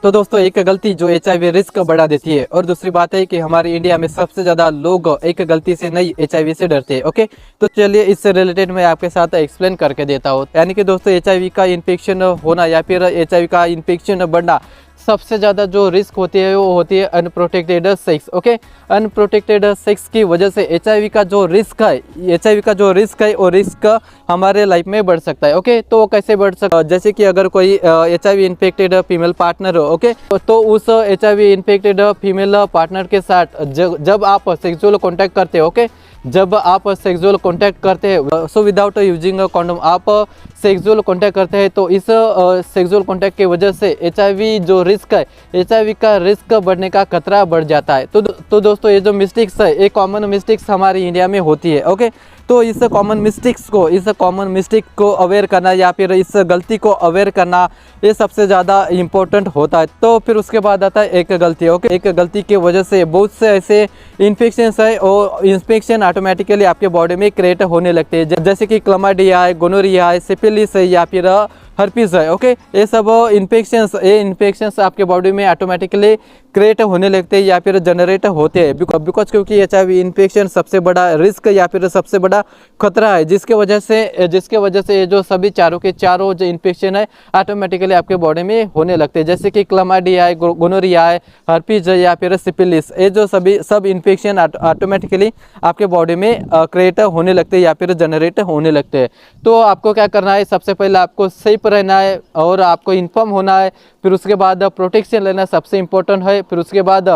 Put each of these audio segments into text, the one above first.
तो दोस्तों एक गलती जो HIV रिस्क बढ़ा देती है, और दूसरी बात है कि हमारे इंडिया में सबसे ज़्यादा लोग एक गलती से नहीं HIV से डरते हैं। ओके, तो चलिए इससे रिलेटेड मैं आपके साथ एक्सप्लेन करके देता हूँ। यानी कि दोस्तों HIV का इन्फेक्शन होना या फिर HIV का इन्फेक्शन बढ़ना, सबसे ज़्यादा जो रिस्क होती है वो होती है unprotected sex. Okay, unprotected sex की वजह से HIV का जो रिस्क है वो रिस्क हमारे लाइफ में बढ़ सकता है। ओके, तो वो कैसे बढ़ सकता है? जैसे कि अगर कोई HIV इन्फेक्टेड फीमेल पार्टनर हो, ओके, तो उस HIV इन्फेक्टेड फीमेल पार्टनर के साथ जब आप सेक्सुअल कॉन्टैक्ट करते हो, ओके, जब आप सेक्सुअल कॉन्टैक्ट करते हैं, सो विदाउट यूजिंग कॉन्डोम आप सेक्सुअल कॉन्टैक्ट करते हैं, तो इस सेक्सुअल कॉन्टैक्ट की वजह से HIV जो रिस्क है, HIV का रिस्क बढ़ने का खतरा बढ़ जाता है। तो दोस्तों ये जो मिस्टेक्स है, ये कॉमन मिस्टेक्स हमारे इंडिया में होती है। ओके, तो इस कॉमन मिस्टेक को अवेयर करना या फिर इस गलती को अवेयर करना, ये सबसे ज़्यादा इम्पोर्टेंट होता है। तो फिर उसके बाद आता है एक गलती। ओके, एक गलती की वजह से बहुत से ऐसे इन्फेक्शंस है और इन्फेक्शन ऑटोमेटिकली आपके बॉडी में क्रिएट होने लगते हैं, जैसे कि क्लमाइडिया है, गोनोरिया है, सिफिलिस है या फिर हर्पीस है। ओके, ये सब इन्फेक्शंस आपके बॉडी में ऑटोमेटिकली क्रिएट होने लगते हैं या फिर जनरेट होते हैं, बिकॉज क्योंकि HIV इन्फेक्शन सबसे बड़ा रिस्क या फिर सबसे बड़ा खतरा है, जिसके वजह से ये जो सभी चारों जो इन्फेक्शन है ऑटोमेटिकली आपके बॉडी में होने लगते हैं, जैसे कि क्लमाइडिया है, गोनोरिया है, हर्पीस है या फिर सिफिलिस। ये जो सब इन्फेक्शन ऑटोमेटिकली आपके बॉडी में क्रिएट होने लगते हैं या फिर जनरेट होने लगते हैं। तो आपको क्या करना है, सबसे पहले आपको सेफ रहना है और आपको इन्फॉर्म होना है, फिर उसके बाद प्रोटेक्शन लेना सबसे इम्पोर्टेंट है, फिर उसके बाद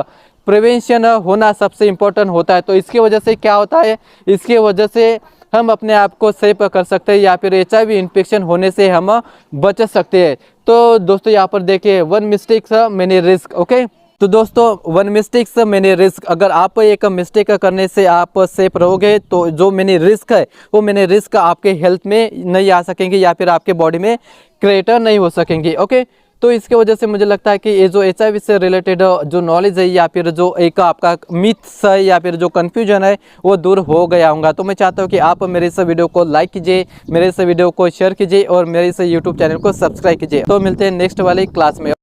प्रिवेंशन होना सबसे इम्पोर्टेंट होता है। तो इसकी वजह से क्या होता है, इसकी वजह से हम अपने आप को सेफ कर सकते हैं या फिर HIV इन्फेक्शन होने से हम बच सकते हैं। तो दोस्तों यहाँ पर देखिए, one mistakes many risk. Okay, तो दोस्तों वन मिस्टेक्स मैनी रिस्क, अगर आप एक मिस्टेक करने से आप सेफ रहोगे तो जो मैनी रिस्क है वो मैनी रिस्क आपके हेल्थ में नहीं आ सकेंगे या फिर आपके बॉडी में क्रिएटर नहीं हो सकेंगे। ओके, तो इसके वजह से मुझे लगता है कि ये जो HIV से रिलेटेड जो नॉलेज है या फिर जो एक आपका मिथ्स है या फिर जो कन्फ्यूजन है वो दूर हो गया होगा। तो मैं चाहता हूँ कि आप मेरे इस वीडियो को लाइक कीजिए, मेरे इस वीडियो को शेयर कीजिए और मेरे इस यूट्यूब चैनल को सब्सक्राइब कीजिए। तो मिलते हैं नेक्स्ट वाली क्लास में।